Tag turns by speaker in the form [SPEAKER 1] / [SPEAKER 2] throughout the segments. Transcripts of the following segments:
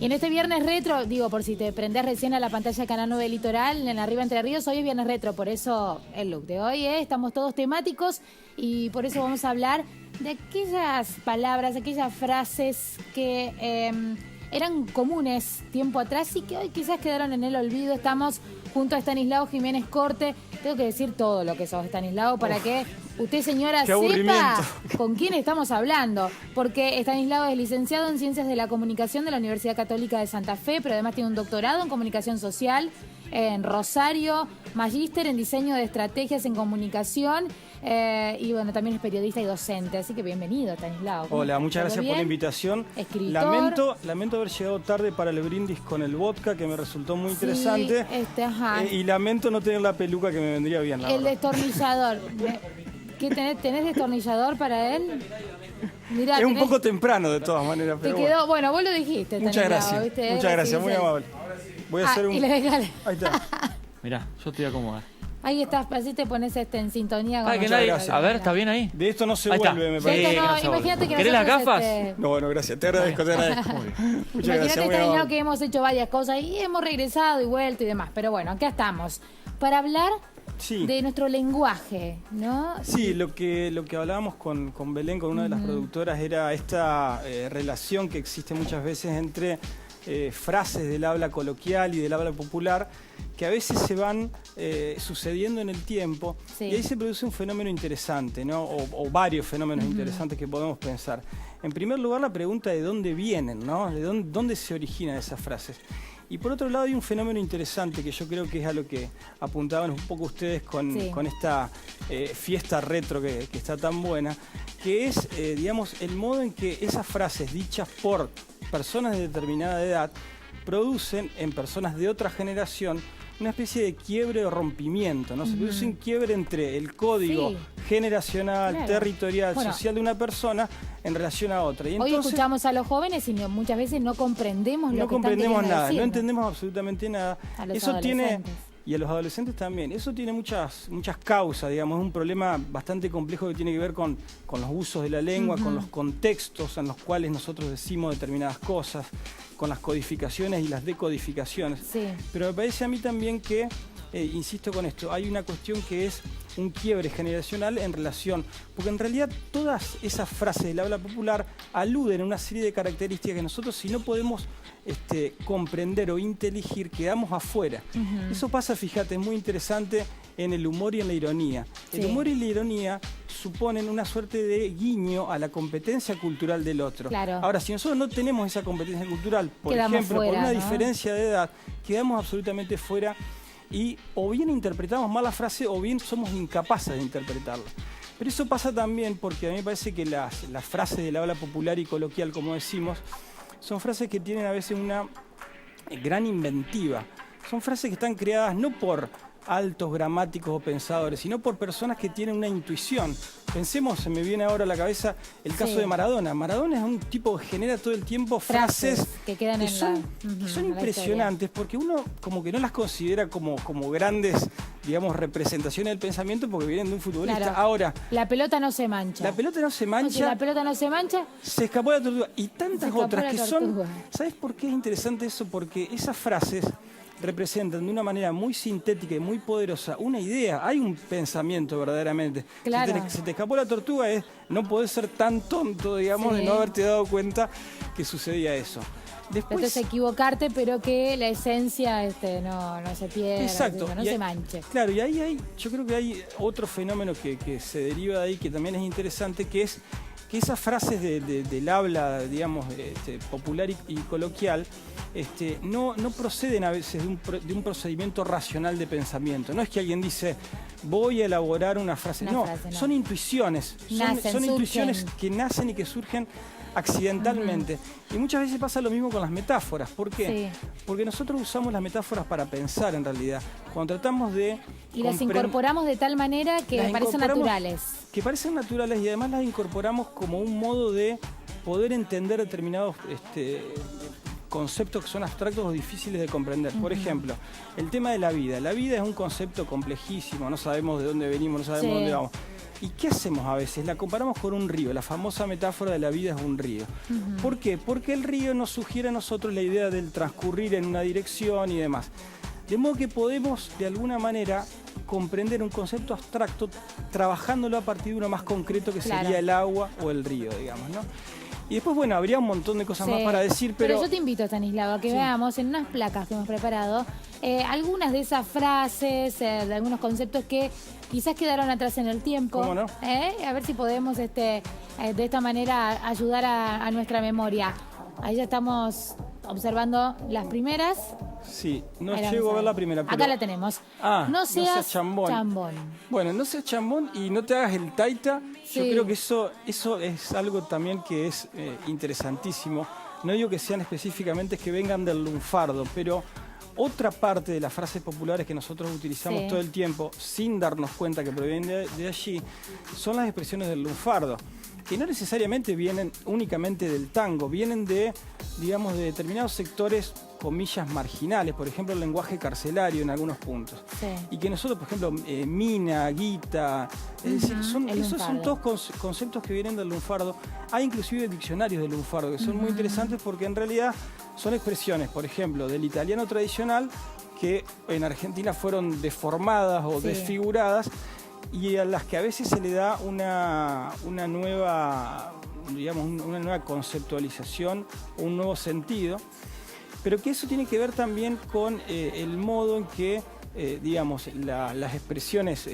[SPEAKER 1] Y en este viernes retro, digo, por si te prendés recién a la pantalla de Canal 9 Litoral, en Arriba Entre Ríos, hoy es viernes retro, por eso el look de hoy, estamos todos temáticos y por eso vamos a hablar de aquellas palabras, aquellas frases que eran comunes tiempo atrás y que hoy quizás quedaron en el olvido. Estamos junto a Estanislao Jiménez Corte. Tengo que decir todo lo que sos, Estanislao, para que usted, señora, sepa con quién estamos hablando. Porque Estanislao es licenciado en Ciencias de la Comunicación de la Universidad Católica de Santa Fe, pero además tiene un doctorado en Comunicación Social en Rosario, magíster en Diseño de Estrategias en Comunicación y bueno, también es periodista y docente. Así que bienvenido, Estanislao.
[SPEAKER 2] Hola, muchas gracias por la invitación.
[SPEAKER 1] Escritor.
[SPEAKER 2] Lamento haber llegado tarde para el brindis con el vodka, que me resultó muy interesante. Y lamento no tener la peluca que me vendría bien, la verdad.
[SPEAKER 1] Destornillador. ¿Qué tenés destornillador para él? Mirá,
[SPEAKER 2] es un poco temprano de todas maneras, pero
[SPEAKER 1] quedó, bueno, vos lo dijiste.
[SPEAKER 2] Muchas gracias, ¿viste? Muchas gracias, muy amable. Voy a hacer un...
[SPEAKER 1] Ahí
[SPEAKER 2] está.
[SPEAKER 3] Mirá, yo estoy acomodado.
[SPEAKER 1] Ahí estás, así te pones en sintonía.
[SPEAKER 3] Muchas gracias. A ver, ¿está bien ahí?
[SPEAKER 2] De esto no se vuelve, me parece.
[SPEAKER 1] Imagínate que
[SPEAKER 3] ¿Querés las gafas?
[SPEAKER 2] No, bueno, gracias. Te agradezco, Muchas gracias.
[SPEAKER 1] Imagínate que hemos hecho varias cosas y hemos regresado y vuelto y demás. Pero bueno, acá estamos. Para hablar de nuestro lenguaje, ¿no?
[SPEAKER 2] Sí, lo que hablábamos con Belén, con una de las productoras, era esta relación que existe muchas veces entre frases del habla coloquial y del habla popular, que a veces se van sucediendo en el tiempo, y ahí se produce un fenómeno interesante, ¿no? O varios fenómenos interesantes que podemos pensar. En primer lugar, la pregunta de dónde vienen, ¿no? De dónde se originan esas frases. Y por otro lado hay un fenómeno interesante que yo creo que es a lo que apuntaban un poco ustedes con esta fiesta retro que está tan buena, que es, digamos, el modo en que esas frases dichas por personas de determinada edad producen en personas de otra generación una especie de quiebre o rompimiento, ¿no? Se produce un quiebre entre el código generacional, territorial, social de una persona en relación a otra. Y entonces,
[SPEAKER 1] hoy escuchamos a los jóvenes y muchas veces no comprendemos lo que están queriendo decir.
[SPEAKER 2] No entendemos absolutamente nada.
[SPEAKER 1] A los adolescentes.
[SPEAKER 2] Y a los adolescentes también. Eso tiene muchas causas, digamos. Es un problema bastante complejo que tiene que ver con los usos de la lengua, con los contextos en los cuales nosotros decimos determinadas cosas, con las codificaciones y las decodificaciones. Pero me parece a mí también que, insisto con esto, hay una cuestión que es un quiebre generacional en relación, porque en realidad todas esas frases del habla popular aluden a una serie de características que nosotros, si no podemos comprender o inteligir, quedamos afuera. Eso pasa, fíjate, es muy interesante en el humor y en la ironía. El humor y la ironía suponen una suerte de guiño a la competencia cultural del otro. Ahora, si nosotros no tenemos esa competencia cultural, por ejemplo, por una diferencia de edad, quedamos absolutamente fuera. Y o bien interpretamos mal la frase o bien somos incapaces de interpretarla. Pero eso pasa también porque a mí me parece que las frases del habla popular y coloquial, como decimos, son frases que tienen a veces una gran inventiva. Son frases que están creadas no por altos gramáticos o pensadores, sino por personas que tienen una intuición. Pensemos, se me viene ahora a la cabeza el caso de Maradona. Maradona es un tipo que genera todo el tiempo frases
[SPEAKER 1] que quedan
[SPEAKER 2] que son impresionantes, porque uno como que no las considera como grandes, digamos, representaciones del pensamiento porque vienen de un futbolista. Ahora,
[SPEAKER 1] la pelota no se mancha.
[SPEAKER 2] La pelota no se mancha.
[SPEAKER 1] La pelota no se mancha.
[SPEAKER 2] Se escapó la tortuga. Y tantas otras que son... ¿Sabes por qué es interesante eso? Porque esas frases representan de una manera muy sintética y muy poderosa una idea. Hay un pensamiento verdaderamente. Se te escapó la tortuga, es no podés ser tan tonto, digamos, de no haberte dado cuenta que sucedía eso.
[SPEAKER 1] Entonces equivocarte, pero que la esencia no se pierda, no se manche.
[SPEAKER 2] Claro, y yo creo que hay otro fenómeno que se deriva de ahí, que también es interesante, que es que esas frases del habla, digamos, popular y coloquial, no proceden a veces de un procedimiento racional de pensamiento. No es que alguien dice, voy a elaborar una frase. Son intuiciones. Son intuiciones que nacen y que surgen accidentalmente. Y muchas veces pasa lo mismo con las metáforas. ¿Por qué? Porque nosotros usamos las metáforas para pensar en realidad. Cuando tratamos de...
[SPEAKER 1] Y las incorporamos de tal manera que parecen naturales.
[SPEAKER 2] Que parecen naturales y además las incorporamos como un modo de poder entender determinados conceptos que son abstractos o difíciles de comprender. Por ejemplo, el tema de la vida. La vida es un concepto complejísimo, no sabemos de dónde venimos, no sabemos dónde vamos. ¿Y qué hacemos a veces? La comparamos con un río, la famosa metáfora de la vida es un río. ¿Por qué? Porque el río nos sugiere a nosotros la idea del transcurrir en una dirección y demás. De modo que podemos, de alguna manera, comprender un concepto abstracto trabajándolo a partir de uno más concreto que sería el agua o el río, digamos, ¿no? Y después, bueno, habría un montón de cosas más para decir, pero
[SPEAKER 1] yo te invito, Stanislao, a que veamos en unas placas que hemos preparado algunas de esas frases, de algunos conceptos que quizás quedaron atrás en el tiempo.
[SPEAKER 2] ¿Cómo no?
[SPEAKER 1] A ver si podemos de esta manera ayudar a nuestra memoria. Ahí ya estamos observando las primeras.
[SPEAKER 2] Sí, no llego a ver la primera. Pero...
[SPEAKER 1] Acá la tenemos. No seas chambón.
[SPEAKER 2] Bueno, no seas chambón y no te hagas el taita.
[SPEAKER 1] Sí.
[SPEAKER 2] Yo creo que eso es algo también que es interesantísimo. No digo que sean específicamente que vengan del lunfardo, pero otra parte de las frases populares que nosotros utilizamos todo el tiempo, sin darnos cuenta que provienen de allí, son las expresiones del lunfardo, que no necesariamente vienen únicamente del tango, vienen de, digamos, de determinados sectores, comillas, marginales, por ejemplo, el lenguaje carcelario en algunos puntos. Sí. Y que nosotros, por ejemplo, mina, guita, es decir, esos son todos conceptos que vienen del lunfardo. Hay inclusive diccionarios del lunfardo que son muy interesantes porque en realidad son expresiones, por ejemplo, del italiano tradicional que en Argentina fueron deformadas o desfiguradas, y a las que a veces se le da una nueva, digamos, una nueva conceptualización, un nuevo sentido, pero que eso tiene que ver también con el modo en que, digamos, las expresiones,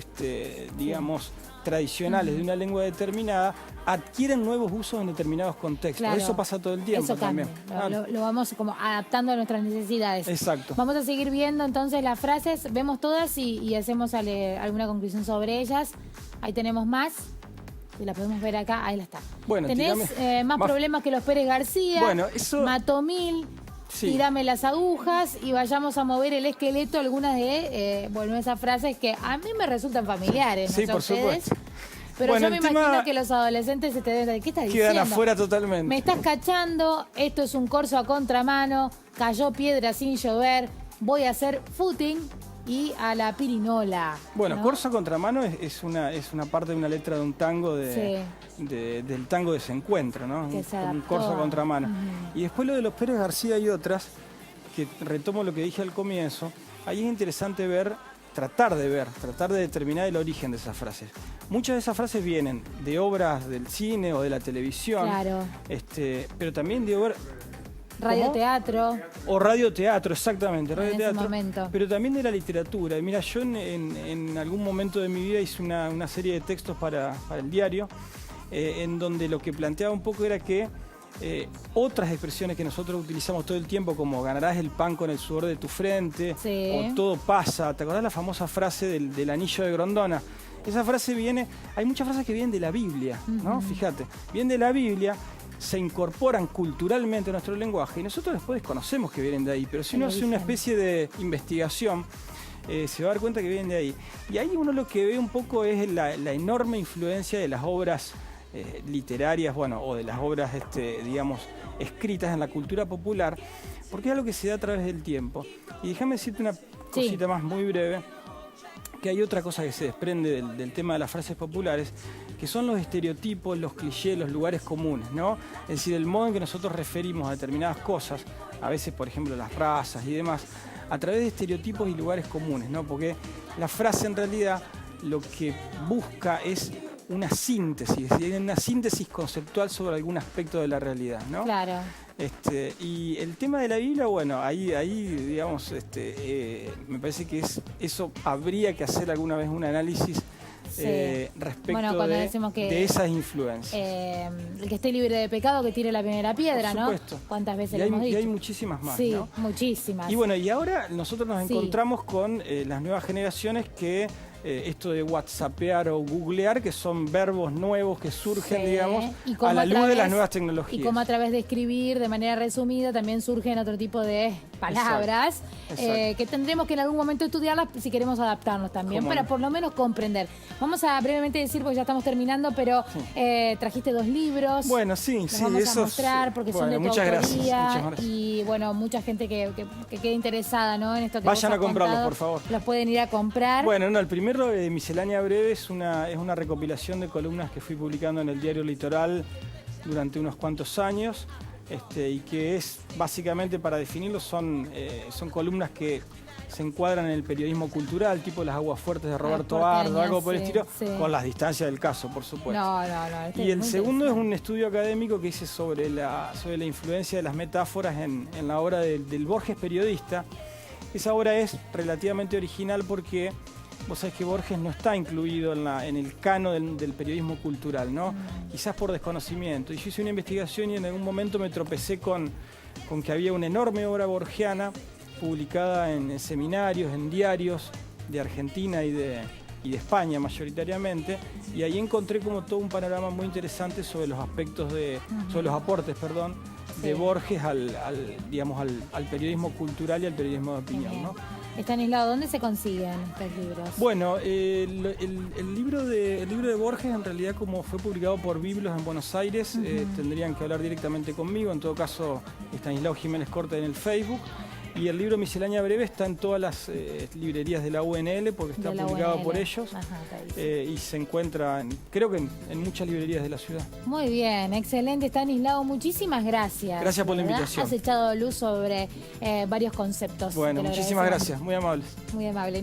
[SPEAKER 2] digamos, tradicionales de una lengua determinada adquieren nuevos usos en determinados contextos. Claro. Eso pasa todo el tiempo también.
[SPEAKER 1] Lo vamos como adaptando a nuestras necesidades.
[SPEAKER 2] Exacto.
[SPEAKER 1] Vamos a seguir viendo entonces las frases, vemos todas y hacemos alguna conclusión sobre ellas. Ahí tenemos más. Si la podemos ver acá, ahí la está. Bueno, tenés más problemas que los Pérez García,
[SPEAKER 2] bueno, eso...
[SPEAKER 1] Matomil, tirame las agujas y vayamos a mover el esqueleto, algunas de esas frases que a mí me resultan familiares.
[SPEAKER 2] Sí, por supuesto.
[SPEAKER 1] Pero yo me imagino que los adolescentes se te deben decir, ¿qué estás diciendo?
[SPEAKER 2] Quedan afuera totalmente.
[SPEAKER 1] Me estás cachando, esto es un corso a contramano, cayó piedra sin llover, voy a hacer footing y a la pirinola.
[SPEAKER 2] Bueno,
[SPEAKER 1] ¿no?
[SPEAKER 2] Corso a contramano es una parte de una letra de un tango del tango de Desencuentro, ¿no? Un corso a contramano. Y después lo de los Pérez García y otras, que retomo lo que dije al comienzo, ahí es interesante tratar de determinar el origen de esas frases. Muchas de esas frases vienen de obras del cine o de la televisión, pero también de obras...
[SPEAKER 1] Radioteatro.
[SPEAKER 2] O radioteatro, exactamente, radioteatro.
[SPEAKER 1] En ese momento.
[SPEAKER 2] Pero también de la literatura. Y mira, yo en algún momento de mi vida hice una serie de textos para el diario, en donde lo que planteaba un poco era que otras expresiones que nosotros utilizamos todo el tiempo, como ganarás el pan con el sudor de tu frente, o todo pasa. ¿Te acordás la famosa frase del anillo de Grondona? Esa frase hay muchas frases que vienen de la Biblia, ¿no? Fíjate, vienen de la Biblia, se incorporan culturalmente a nuestro lenguaje y nosotros después desconocemos que vienen de ahí, pero si uno hace una especie de investigación, se va a dar cuenta que vienen de ahí. Y ahí uno lo que ve un poco es la enorme influencia de las obras literarias, o de las obras, digamos, escritas en la cultura popular, porque es algo que se da a través del tiempo. Y déjame decirte una cosita más muy breve, que hay otra cosa que se desprende del tema de las frases populares, que son los estereotipos, los clichés, los lugares comunes, ¿no? Es decir, el modo en que nosotros referimos a determinadas cosas, a veces, por ejemplo, las razas y demás, a través de estereotipos y lugares comunes, ¿no? Porque la frase en realidad lo que busca es una síntesis, una síntesis conceptual sobre algún aspecto de la realidad, ¿no?
[SPEAKER 1] Claro.
[SPEAKER 2] Y el tema de la Biblia, bueno, ahí digamos, me parece que eso habría que hacer alguna vez un análisis respecto de esas influencias.
[SPEAKER 1] El que esté libre de pecado que tire la primera piedra, ¿no?
[SPEAKER 2] Por supuesto.
[SPEAKER 1] ¿Cuántas veces lo hemos dicho?
[SPEAKER 2] Y hay muchísimas más,
[SPEAKER 1] sí,
[SPEAKER 2] ¿no?
[SPEAKER 1] Muchísimas.
[SPEAKER 2] Y bueno, y ahora nosotros nos encontramos con las nuevas generaciones que esto de whatsappear o googlear, que son verbos nuevos que surgen, digamos, a la luz de las nuevas tecnologías.
[SPEAKER 1] Y como a través de escribir de manera resumida también surgen otro tipo de palabras. Exacto. Que tendremos que en algún momento estudiarlas si queremos adaptarnos también, para por lo menos comprender. Vamos a brevemente decir, porque ya estamos terminando, pero trajiste 2 libros.
[SPEAKER 2] Bueno,
[SPEAKER 1] los vamos a mostrar porque son de tu
[SPEAKER 2] muchas
[SPEAKER 1] autoría.
[SPEAKER 2] Gracias.
[SPEAKER 1] Y bueno, mucha gente que quede interesada, ¿no? En esto que
[SPEAKER 2] vayan
[SPEAKER 1] vos has
[SPEAKER 2] a comprarlos,
[SPEAKER 1] contado,
[SPEAKER 2] por favor.
[SPEAKER 1] Los pueden ir a comprar.
[SPEAKER 2] Bueno, no, el primero primero, Miscelánea Breve es una recopilación de columnas que fui publicando en el diario Litoral durante unos cuantos años, y que es, básicamente, para definirlo, son columnas que se encuadran en el periodismo cultural, tipo Las Aguas Fuertes de Roberto Ardo, algo por el estilo, con las distancias del caso, por supuesto.
[SPEAKER 1] No.
[SPEAKER 2] Y el segundo es un estudio académico que hice sobre la influencia de las metáforas en la obra del Borges periodista. Esa obra es relativamente original porque vos sabés que Borges no está incluido en el cano del periodismo cultural, ¿no? Quizás por desconocimiento. Y yo hice una investigación y en algún momento me tropecé con que había una enorme obra borgiana publicada en seminarios, en diarios de Argentina y de España mayoritariamente, y ahí encontré como todo un panorama muy interesante sobre los aspectos sobre los aportes, de Borges al periodismo cultural y al periodismo de opinión, ¿no?
[SPEAKER 1] Estanislao, ¿dónde se consiguen estos libros?
[SPEAKER 2] Bueno, el libro de Borges, en realidad, como fue publicado por Biblos en Buenos Aires, tendrían que hablar directamente conmigo. En todo caso, Estanislao Jiménez Corte en el Facebook. Y el libro Miscelánea Breve está en todas las librerías de la UNL, porque está publicado por ellos. Y se encuentra, creo que en muchas librerías de la ciudad.
[SPEAKER 1] Muy bien, excelente, Estanislao. Muchísimas gracias.
[SPEAKER 2] Gracias por la invitación.
[SPEAKER 1] Has echado luz sobre varios conceptos.
[SPEAKER 2] Bueno, muchísimas gracias. Muy amables.
[SPEAKER 1] Muy amable.